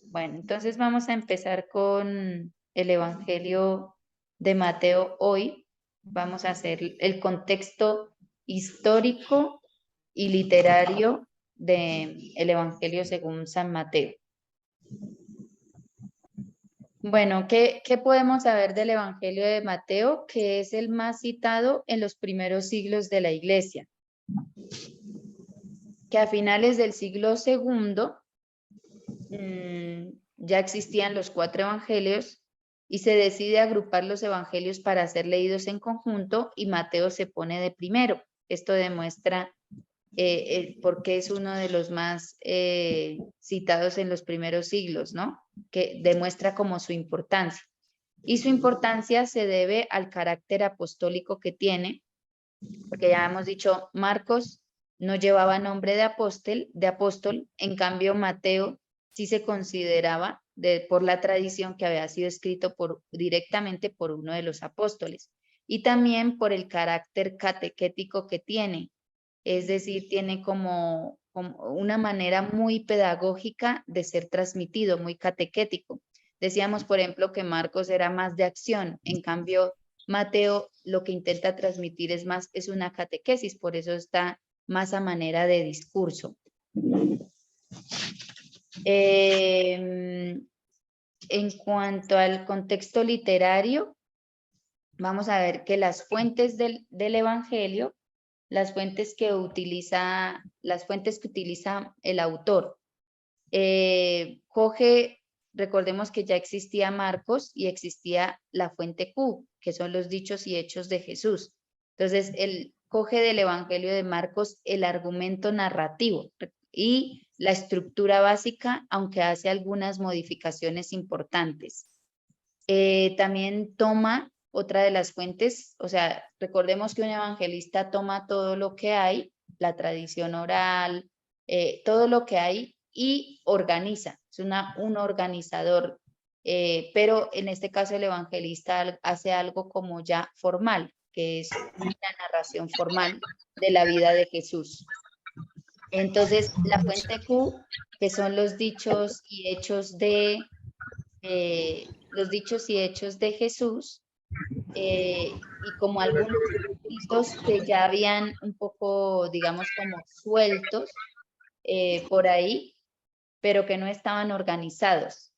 Bueno, entonces vamos a empezar con el Evangelio de Mateo hoy. Vamos a hacer el contexto histórico y literario del Evangelio según San Mateo. Bueno, ¿qué podemos saber del Evangelio de Mateo? Que es el más citado en los primeros siglos de la Iglesia, que a finales del siglo segundo ya existían los 4 evangelios y se decide agrupar los evangelios para ser leídos en conjunto y Mateo se pone de primero. Esto demuestra por qué es uno de los más citados en los primeros siglos, ¿no? Que demuestra como su importancia. Y su importancia se debe al carácter apostólico que tiene, porque ya hemos dicho, Marcos no llevaba nombre de apóstol, en cambio Mateo sí se consideraba por la tradición que había sido escrito directamente por uno de los apóstoles y también por el carácter catequético que tiene, es decir, tiene como una manera muy pedagógica de ser transmitido, muy catequético. Decíamos, por ejemplo, que Marcos era más de acción, en cambio Mateo lo que intenta transmitir es una catequesis, por eso está más a manera de discurso. En cuanto al contexto literario, vamos a ver que las fuentes del Evangelio, las fuentes que utiliza el autor, recordemos que ya existía Marcos y existía la fuente Q, que son los dichos y hechos de Jesús. Entonces, él coge del Evangelio de Marcos el argumento narrativo y la estructura básica, aunque hace algunas modificaciones importantes. También toma otra de las fuentes, o sea, recordemos que un evangelista toma todo lo que hay, la tradición oral, todo lo que hay y organiza, es un organizador, pero en este caso el evangelista hace algo como ya formal, que es una narración formal de la vida de Jesús. Entonces, la fuente Q, que son los dichos y hechos de Jesús, y como algunos escritos que ya habían un poco, digamos, como sueltos por ahí, pero que no estaban organizados.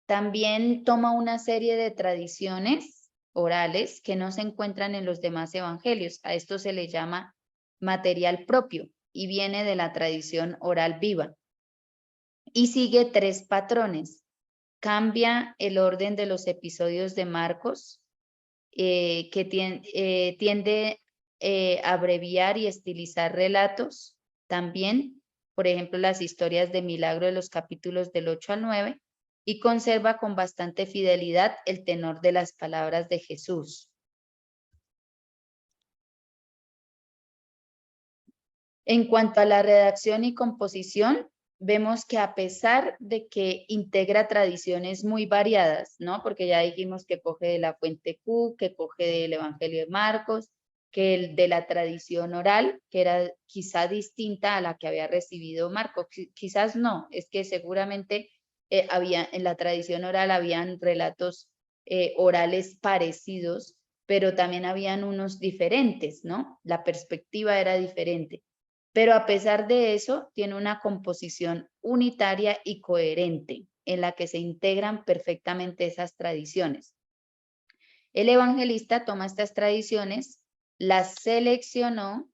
También toma una serie de tradiciones orales que no se encuentran en los demás evangelios. A esto se le llama material propio y viene de la tradición oral viva. Y sigue 3 patrones. Cambia el orden de los episodios de Marcos, que tiende a abreviar y estilizar relatos. También, por ejemplo, las historias de milagro de los capítulos del 8 al 9, y conserva con bastante fidelidad el tenor de las palabras de Jesús. En cuanto a la redacción y composición, vemos que a pesar de que integra tradiciones muy variadas, ¿no? Porque ya dijimos que coge de la fuente Q, que coge del Evangelio de Marcos, que el de la tradición oral, que era quizá distinta a la que había recibido Marcos, quizás no, es que seguramente en la tradición oral habían relatos orales parecidos, pero también habían unos diferentes, ¿no? La perspectiva era diferente. Pero a pesar de eso, tiene una composición unitaria y coherente en la que se integran perfectamente esas tradiciones. El evangelista toma estas tradiciones, las seleccionó,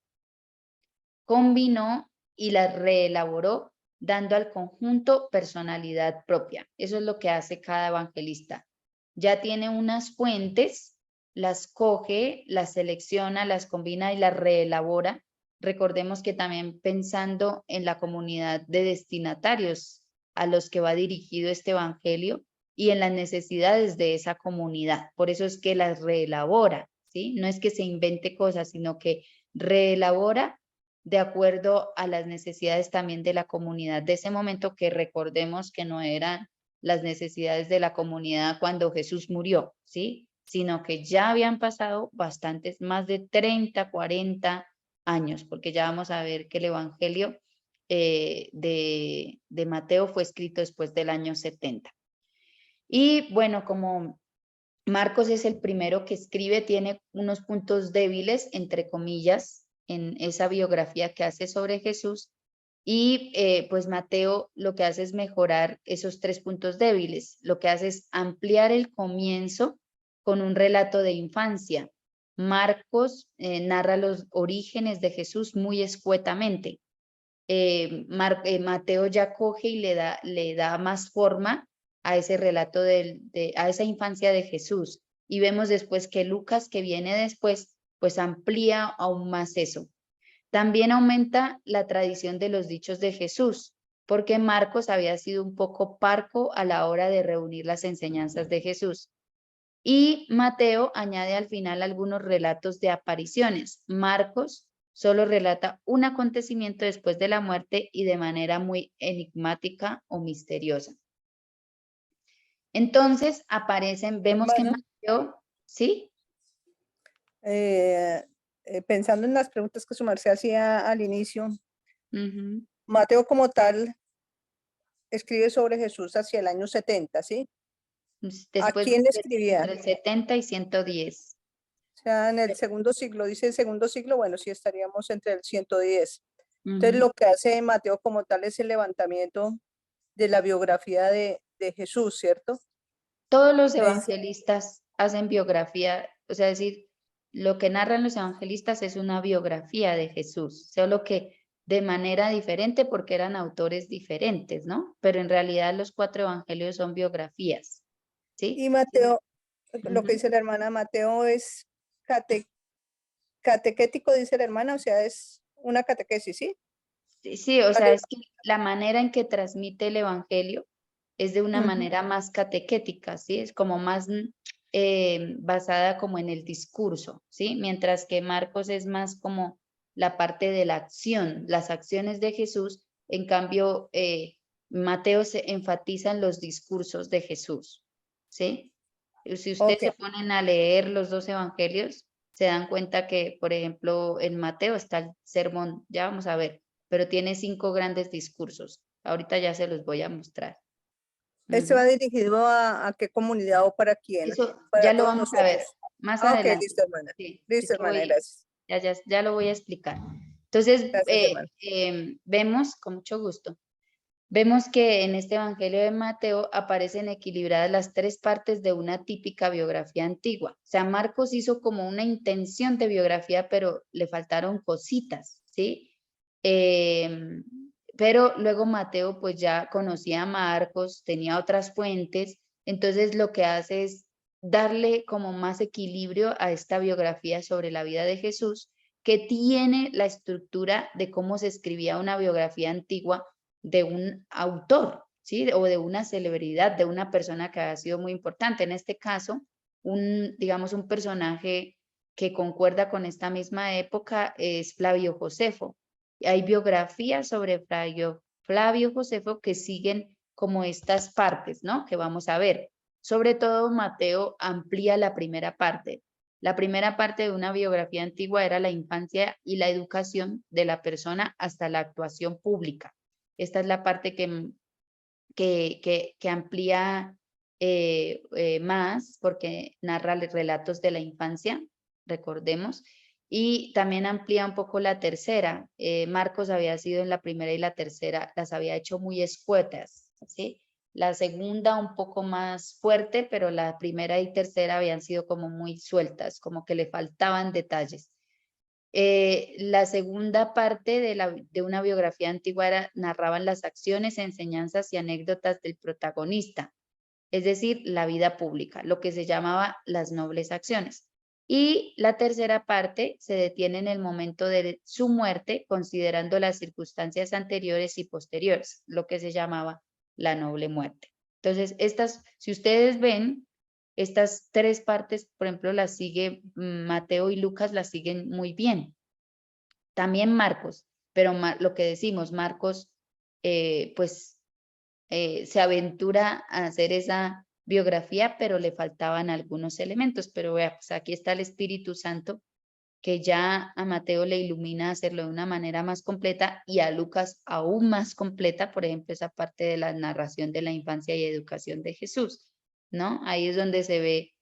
combinó y las reelaboró, dando al conjunto personalidad propia. Eso es lo que hace cada evangelista. Ya tiene unas fuentes, las coge, las selecciona, las combina y las reelabora. Recordemos que también pensando en la comunidad de destinatarios a los que va dirigido este evangelio y en las necesidades de esa comunidad. Por eso es que las reelabora, ¿sí? No es que se invente cosas, sino que reelabora de acuerdo a las necesidades también de la comunidad de ese momento, que recordemos que no eran las necesidades de la comunidad cuando Jesús murió, ¿sí? Sino que ya habían pasado bastantes, más de 30, 40 años, porque ya vamos a ver que el Evangelio de Mateo fue escrito después del año 70. Y bueno, como Marcos es el primero que escribe, tiene unos puntos débiles, entre comillas, en esa biografía que hace sobre Jesús. Y pues Mateo lo que hace es mejorar esos 3 puntos débiles. Lo que hace es ampliar el comienzo con un relato de infancia. Marcos narra los orígenes de Jesús muy escuetamente. Mateo ya coge y le da más forma a ese relato a esa infancia de Jesús. Y vemos después que Lucas, que viene después, pues amplía aún más eso. También aumenta la tradición de los dichos de Jesús, porque Marcos había sido un poco parco a la hora de reunir las enseñanzas de Jesús. Y Mateo añade al final algunos relatos de apariciones. Marcos solo relata un acontecimiento después de la muerte y de manera muy enigmática o misteriosa. Entonces vemos que Hermana, Mateo, ¿sí? pensando en las preguntas que su merced hacía al inicio, Ujú. Mateo como tal escribe sobre Jesús hacia el año 70, ¿sí? ¿A Después quién le entre escribía? el 70 y 110. O sea, en el segundo siglo, dice el segundo siglo, bueno, sí estaríamos entre el 110. Entonces, Ujú. lo que hace Mateo como tal es el levantamiento de la biografía de Jesús, ¿cierto? Todos los Me dice, evangelistas hacen biografía, o sea, es decir, lo que narran los evangelistas es una biografía de Jesús, solo que de manera diferente porque eran autores diferentes, ¿no? Pero en realidad los 4 evangelios son biografías, ¿sí? y Mateo, lo que Ujú. dice la hermana, Mateo es catequético, dice la hermana, o sea, es una catequesis, ¿sí? Sí, sí, o sea, Vale. es que la manera en que transmite el evangelio es de una Ujú. manera más catequética, ¿sí? Es como más basada como en el discurso, ¿sí? Mientras que Marcos es más como la parte de la acción, las acciones de Jesús. En cambio, Mateo se enfatiza en los discursos de Jesús, ¿sí? Y si ustedes Ok. se ponen a leer los 2 evangelios, se dan cuenta que, por ejemplo, en Mateo está el sermón, ya vamos a ver, pero tiene 5 grandes discursos. Ahorita ya se los voy a mostrar. ¿Este Ujú. va dirigido a qué comunidad o para quién? Eso Para ya lo todos vamos a ver nosotros. más Ah, ok, adelante. listo, hermana. Sí, es Listo, que hermana, gracias. ya lo voy a explicar. Entonces, Gracias, hermana. vemos, con mucho gusto, vemos que en este Evangelio de Mateo aparecen equilibradas las 3 partes de una típica biografía antigua. O sea, Marcos hizo como una intención de biografía, pero le faltaron cositas, ¿sí? Em, pero luego Mateo pues ya conocía a Marcos, tenía otras fuentes, entonces lo que hace es darle como más equilibrio a esta biografía sobre la vida de Jesús, que tiene la estructura de cómo se escribía una biografía antigua de un autor, ¿sí? O de una celebridad, de una persona que ha sido muy importante. En este caso, digamos, un personaje que concuerda con esta misma época es Flavio Josefo. Hay biografías sobre Flavio Josefo que siguen como estas partes, ¿no? Que vamos a ver. Sobre todo, Mateo amplía la primera parte. La primera parte de una biografía antigua era la infancia y la educación de la persona hasta la actuación pública. Esta es la parte que amplía más porque narra relatos de la infancia, recordemos, y también amplía un poco la tercera. Marcos había sido en la primera y la tercera, las había hecho muy escuetas, ¿sí? La segunda un poco más fuerte, pero la primera y tercera habían sido como muy sueltas, como que le faltaban detalles. La segunda parte de una biografía antigua narraban las acciones, enseñanzas y anécdotas del protagonista, es decir, la vida pública, lo que se llamaba las nobles acciones. Y la tercera parte se detiene en el momento de su muerte, considerando las circunstancias anteriores y posteriores, lo que se llamaba la noble muerte. Entonces, si ustedes ven, estas 3 partes, por ejemplo, las sigue Mateo y Lucas, las siguen muy bien. También Marcos, pero lo que decimos, Marcos, pues se aventura a hacer esa biografía, pero le faltaban algunos elementos. Pero vea, pues aquí está el Espíritu Santo que ya a Mateo le ilumina hacerlo de una manera más completa y a Lucas aún más completa, por ejemplo, esa parte de la narración de la infancia y educación de Jesús, ¿no? Ahí es donde se ve,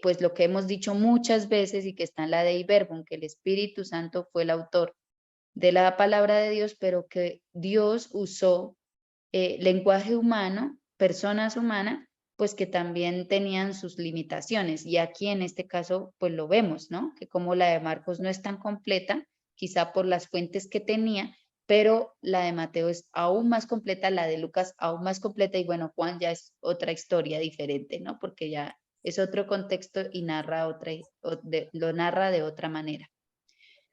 pues lo que hemos dicho muchas veces y que está en la Dei Verbum, que el Espíritu Santo fue el autor de la palabra de Dios, pero que Dios usó lenguaje humano, personas humanas, pues que también tenían sus limitaciones. Y aquí en este caso, pues lo vemos, ¿no? Que como la de Marcos no es tan completa, quizá por las fuentes que tenía, pero la de Mateo es aún más completa, la de Lucas aún más completa, y bueno, Juan ya es otra historia diferente, ¿no? Porque ya es otro contexto y narra lo narra de otra manera.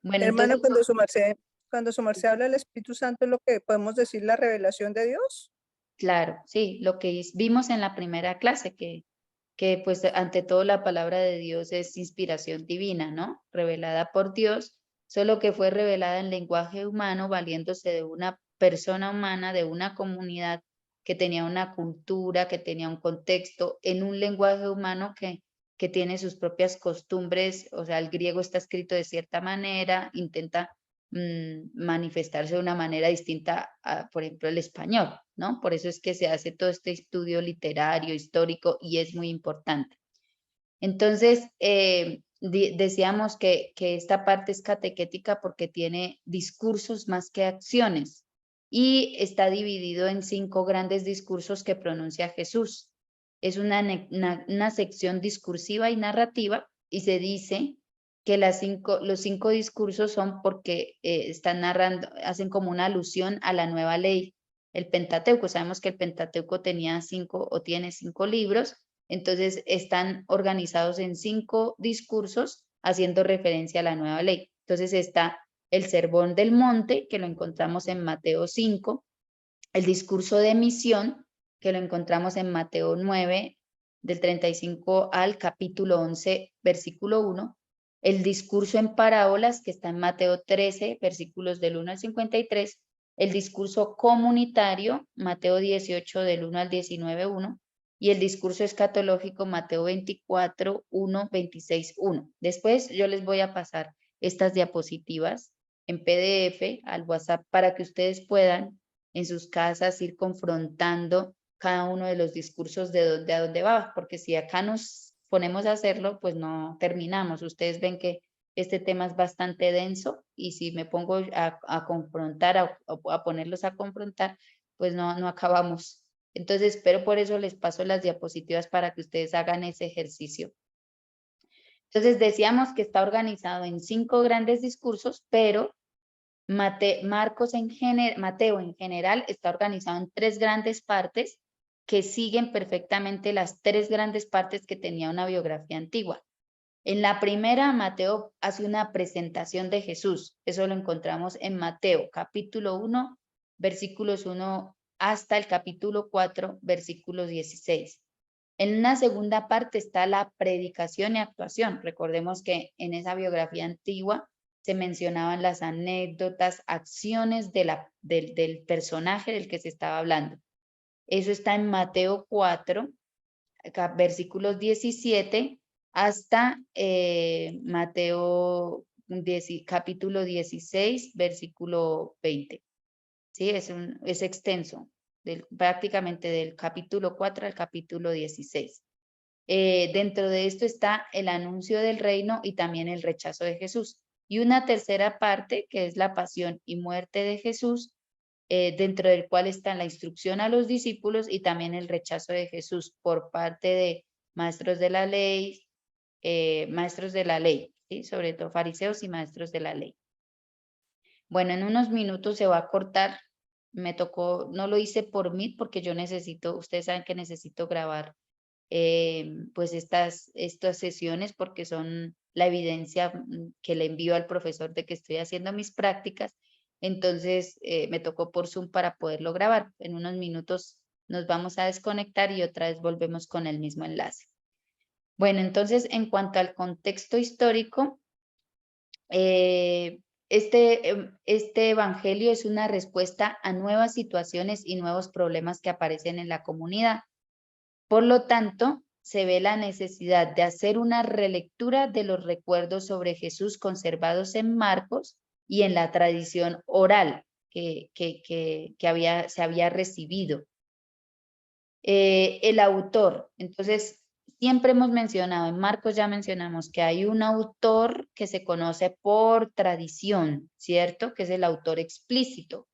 Bueno, Hermano, entonces, cuando su merced habla del Espíritu Santo, es lo que podemos decir la revelación de Dios. claro, sí, lo que vimos en la primera clase, que pues ante todo la palabra de Dios es inspiración divina, ¿no? Revelada por Dios, solo que fue revelada en lenguaje humano, valiéndose de una persona humana, de una comunidad que tenía una cultura, que tenía un contexto, en un lenguaje humano que tiene sus propias costumbres, o sea, el griego está escrito de cierta manera, intenta manifestarse de una manera distinta a, por ejemplo, el español, ¿no? Por eso es que se hace todo este estudio literario, histórico, y es muy importante. Entonces, decíamos que esta parte es catequética porque tiene discursos más que acciones y está dividido en 5 grandes discursos que pronuncia Jesús. Es una sección discursiva y narrativa, y se dice que los 5 discursos son porque están narrando, hacen como una alusión a la nueva ley, el Pentateuco. Sabemos que el Pentateuco tenía 5 o tiene 5 libros, entonces están organizados en 5 discursos haciendo referencia a la nueva ley. Entonces está el Sermón del Monte, que lo encontramos en Mateo 5, el discurso de misión, que lo encontramos en Mateo 9, del 35 al capítulo 11, versículo 1, el discurso en parábolas, que está en Mateo 13, versículos del 1 al 53, el discurso comunitario, Mateo 18, del 1 al 19, 1, y el discurso escatológico, Mateo 24, 1, 26, 1. Después yo les voy a pasar estas diapositivas en PDF al WhatsApp para que ustedes puedan en sus casas ir confrontando cada uno de los discursos de dónde a dónde va, porque si acá nos ponemos a hacerlo, pues no terminamos. Ustedes ven que este tema es bastante denso, y si me pongo a confrontar, a ponerlos a confrontar, pues no acabamos. Entonces, pero por eso les paso las diapositivas para que ustedes hagan ese ejercicio. Entonces, decíamos que está organizado en 5 grandes discursos, pero Mateo en general está organizado en 3 grandes partes que siguen perfectamente las 3 grandes partes que tenía una biografía antigua. En la primera, Mateo hace una presentación de Jesús. Eso lo encontramos en Mateo, capítulo 1, versículos 1 hasta el capítulo 4, versículos 16. En una segunda parte está la predicación y actuación. Recordemos que en esa biografía antigua se mencionaban las anécdotas, acciones del personaje del que se estaba hablando. Eso está en Mateo 4, versículos 17 hasta Mateo capítulo 16, versículo 20. ¿Sí? Es extenso, prácticamente del capítulo 4 al capítulo 16. Dentro de esto está el anuncio del reino y también el rechazo de Jesús. Y una tercera parte, que es la pasión y muerte de Jesús, dentro del cual está la instrucción a los discípulos y también el rechazo de Jesús por parte de maestros de la ley, ¿sí? Sobre todo fariseos y maestros de la ley. Bueno, en unos minutos se va a cortar. Me tocó, no lo hice por mí porque yo necesito, ustedes saben que necesito grabar pues estas sesiones porque son la evidencia que le envío al profesor de que estoy haciendo mis prácticas. Entonces me tocó por Zoom para poderlo grabar. En unos minutos nos vamos a desconectar y otra vez volvemos con el mismo enlace. Bueno, entonces en cuanto al contexto histórico, este evangelio es una respuesta a nuevas situaciones y nuevos problemas que aparecen en la comunidad. Por lo tanto, se ve la necesidad de hacer una relectura de los recuerdos sobre Jesús conservados en Marcos y en la tradición oral que se había recibido. El autor, entonces, siempre hemos mencionado, en Marcos ya mencionamos que hay un autor que se conoce por tradición, ¿cierto? Que es el autor explícito.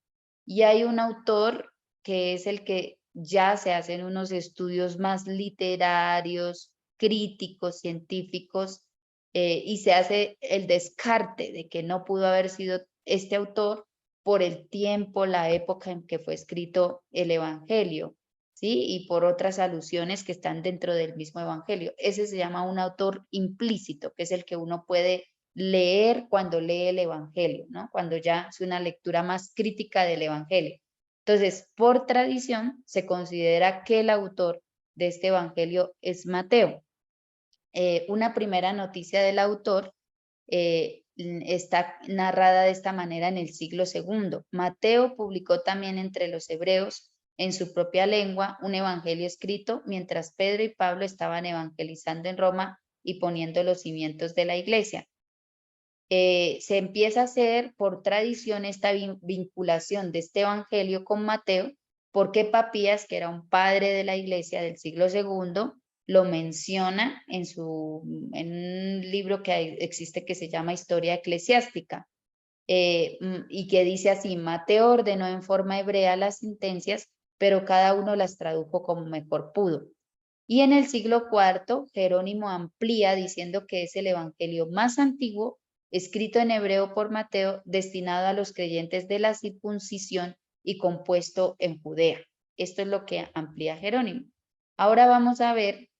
Y hay un autor que es el que ya se hacen unos estudios más literarios, críticos, científicos, y se hace el descarte de que no pudo haber sido este autor por el tiempo, la época en que fue escrito el Evangelio, ¿sí? Y por otras alusiones que están dentro del mismo Evangelio. Ese se llama un autor implícito, que es el que uno puede leer cuando lee el Evangelio, ¿no? Cuando ya es una lectura más crítica del Evangelio. Entonces, por tradición, se considera que el autor de este Evangelio es Mateo. Una primera noticia del autor está narrada de esta manera en el siglo II. Mateo publicó también entre los hebreos, en su propia lengua, un evangelio escrito mientras Pedro y Pablo estaban evangelizando en Roma y poniendo los cimientos de la iglesia. Se empieza a hacer por tradición esta vinculación de este evangelio con Mateo, porque Papías, que era un padre de la iglesia del siglo II, lo menciona en un libro que existe que se llama Historia Eclesiástica, y que dice así: Mateo ordenó en forma hebrea las sentencias, pero cada uno las tradujo como mejor pudo. Y en el siglo IV, Jerónimo amplía diciendo que es el evangelio más antiguo escrito en hebreo por Mateo, destinado a los creyentes de la circuncisión y compuesto en Judea. Esto es lo que amplía Jerónimo. Ahora vamos a ver,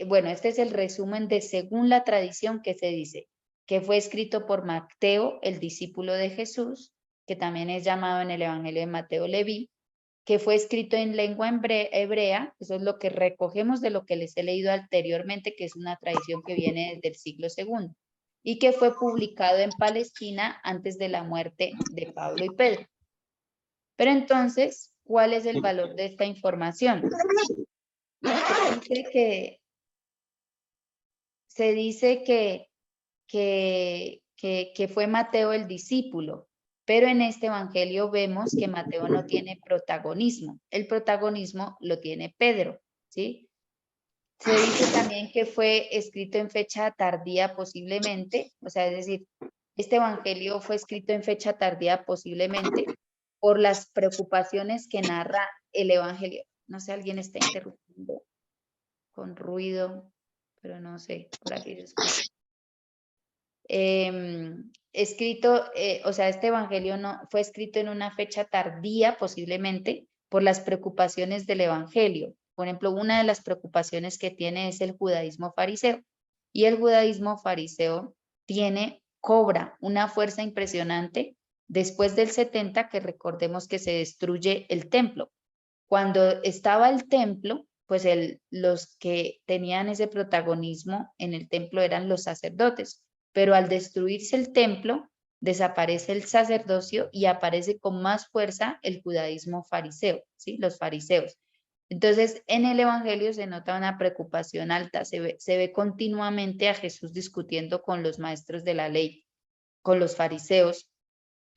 bueno, este es el resumen de según la tradición que se dice, que fue escrito por Mateo, el discípulo de Jesús, que también es llamado en el Evangelio de Mateo Leví, que fue escrito en lengua hebrea, eso es lo que recogemos de lo que les he leído anteriormente, que es una tradición que viene desde el siglo II, y que fue publicado en Palestina antes de la muerte de Pablo y Pedro. Pero entonces, ¿cuál es el valor de esta información? Se dice que fue Mateo el discípulo, pero en este evangelio vemos que Mateo no tiene protagonismo. El protagonismo lo tiene Pedro, ¿sí? Se dice también que fue escrito en fecha tardía posiblemente, o sea, es decir, este evangelio fue escrito en fecha tardía posiblemente por las preocupaciones que narra el evangelio. No sé, alguien está interrumpiendo con ruido, pero no sé, por aquí se escucha. O sea, este evangelio no fue escrito en una fecha tardía posiblemente por las preocupaciones del evangelio. Por ejemplo, una de las preocupaciones que tiene es el judaísmo fariseo, y el judaísmo fariseo cobra una fuerza impresionante después del 70, que recordemos que se destruye el templo. Cuando estaba el templo, pues los que tenían ese protagonismo en el templo eran los sacerdotes, pero al destruirse el templo, desaparece el sacerdocio y aparece con más fuerza el judaísmo fariseo, ¿sí? Los fariseos. Entonces, en el evangelio se nota una preocupación alta, se ve continuamente a Jesús discutiendo con los maestros de la ley, con los fariseos,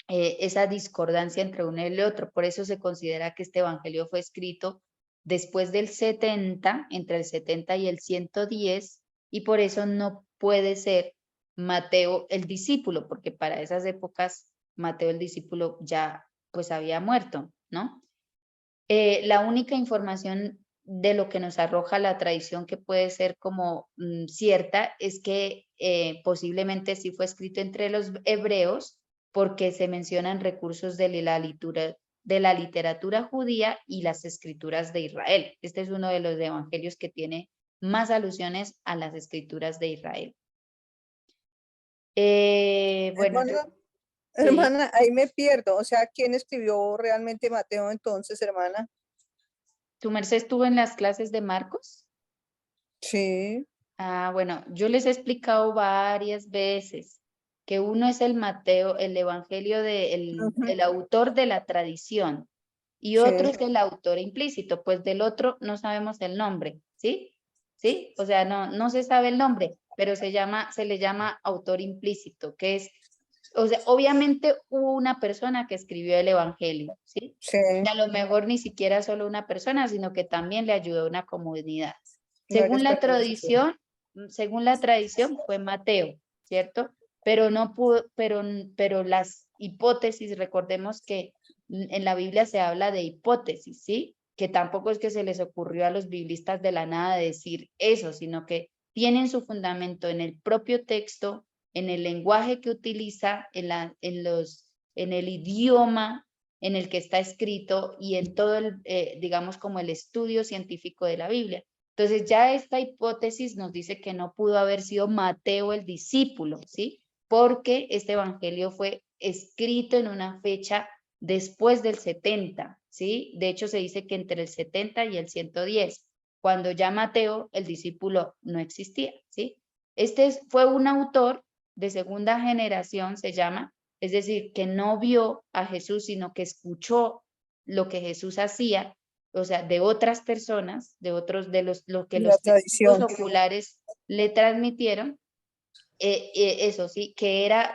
esa discordancia entre uno y el otro. Por eso se considera que este evangelio fue escrito después del 70, entre el 70 y el 110, y por eso no puede ser Mateo el discípulo, porque para esas épocas Mateo el discípulo ya pues había muerto, ¿no? La única información de lo que nos arroja la tradición que puede ser como cierta es que posiblemente sí fue escrito entre los hebreos, porque se mencionan recursos de la literatura judía y las escrituras de Israel. Este es uno de los evangelios que tiene más alusiones a las escrituras de Israel. Bueno, hermana, ahí me pierdo. O sea, ¿quién escribió realmente Mateo entonces, hermana? ¿Tu merced estuvo en las clases de Marcos? Sí. Ah, bueno, yo les he explicado varias veces que uno es el Mateo, el evangelio el autor de la tradición, y otro es el autor implícito, pues del otro no sabemos el nombre, ¿sí? ¿sí? O sea, no se sabe el nombre, pero se le llama autor implícito, que es, o sea, obviamente hubo una persona que escribió el Evangelio, ¿sí? Sí, Y a lo mejor ni siquiera solo una persona, sino que también le ayudó a una comunidad. varias Según la personas, sí. tradición fue Mateo, ¿cierto? Pero no pudo, pero las hipótesis, recordemos que en la Biblia se habla de hipótesis, ¿sí? Que tampoco es que se les ocurrió a los biblistas de la nada decir eso, sino que tienen su fundamento en el propio texto, en el lenguaje que utiliza, en el idioma en el que está escrito y en todo el, digamos, como el estudio científico de la Biblia. Entonces ya esta hipótesis nos dice que no pudo haber sido Mateo el discípulo, ¿sí? Porque este evangelio fue escrito en una fecha después del 70, ¿sí? De hecho se dice que entre el 70 y el 110, cuando ya Mateo, el discípulo, no existía, ¿sí? Fue un autor de segunda generación, se llama, es decir, que no vio a Jesús, sino que escuchó lo que Jesús hacía, o sea, de otras personas, lo que La los testigos tradición. oculares le transmitieron, eso sí,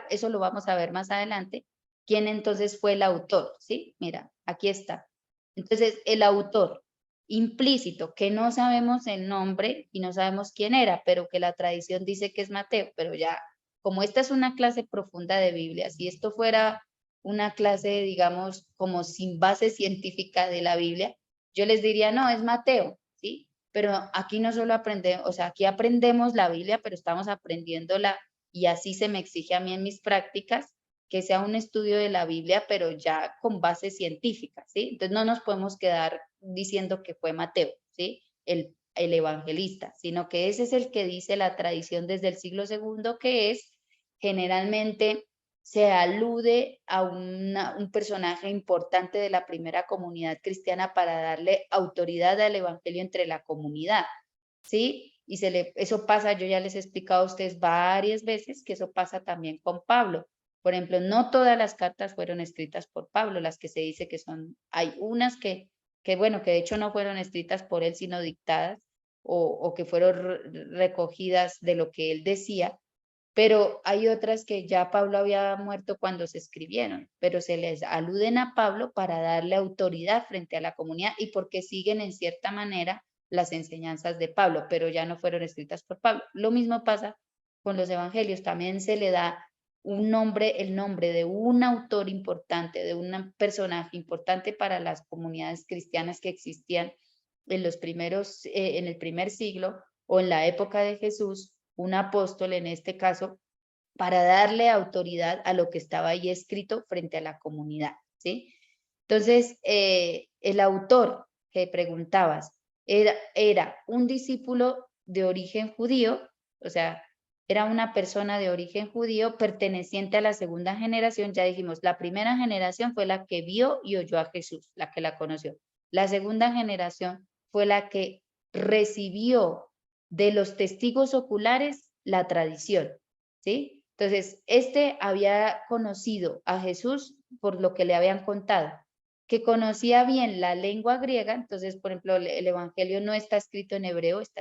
eso lo vamos a ver más adelante, quién entonces fue el autor, ¿sí? Mira, aquí está. Entonces, el autor implícito, que no sabemos el nombre y no sabemos quién era, pero que la tradición dice que es Mateo, pero ya, como esta es una clase profunda de Biblia, si esto fuera una clase, digamos, como sin base científica de la Biblia, yo les diría, no, es Mateo, ¿sí? Pero aquí no solo aprendemos, o sea, aquí aprendemos la Biblia, pero estamos aprendiéndola y así se me exige a mí en mis prácticas que sea un estudio de la Biblia, pero ya con base científica, ¿sí? Entonces no nos podemos quedar diciendo que fue Mateo, ¿sí? El evangelista, sino que ese es el que dice la tradición desde el siglo II, que es generalmente se alude a un personaje importante de la primera comunidad cristiana para darle autoridad al evangelio entre la comunidad, ¿sí? Y eso pasa, yo ya les he explicado a ustedes varias veces que eso pasa también con Pablo. Por ejemplo, no todas las cartas fueron escritas por Pablo, las que se dice que son, hay unas bueno, que de hecho no fueron escritas por él, sino dictadas o que fueron recogidas de lo que él decía, pero hay otras que ya Pablo había muerto cuando se escribieron, pero se les aluden a Pablo para darle autoridad frente a la comunidad y porque siguen en cierta manera las enseñanzas de Pablo, pero ya no fueron escritas por Pablo. Lo mismo pasa con los evangelios, también se le da un nombre, el nombre de un autor importante, de un personaje importante para las comunidades cristianas que existían en en el primer siglo o en la época de Jesús, un apóstol en este caso, para darle autoridad a lo que estaba ahí escrito frente a la comunidad, ¿sí? Entonces, el autor que preguntabas era un discípulo de origen judío, o sea, era una persona de origen judío perteneciente a la segunda generación. Ya dijimos, la primera generación fue la que vio y oyó a Jesús, la que la conoció. La segunda generación fue la que recibió de los testigos oculares la tradición, ¿sí? Entonces, había conocido a Jesús por lo que le habían contado, que conocía bien la lengua griega. Entonces, por ejemplo, el Evangelio no está escrito en hebreo, está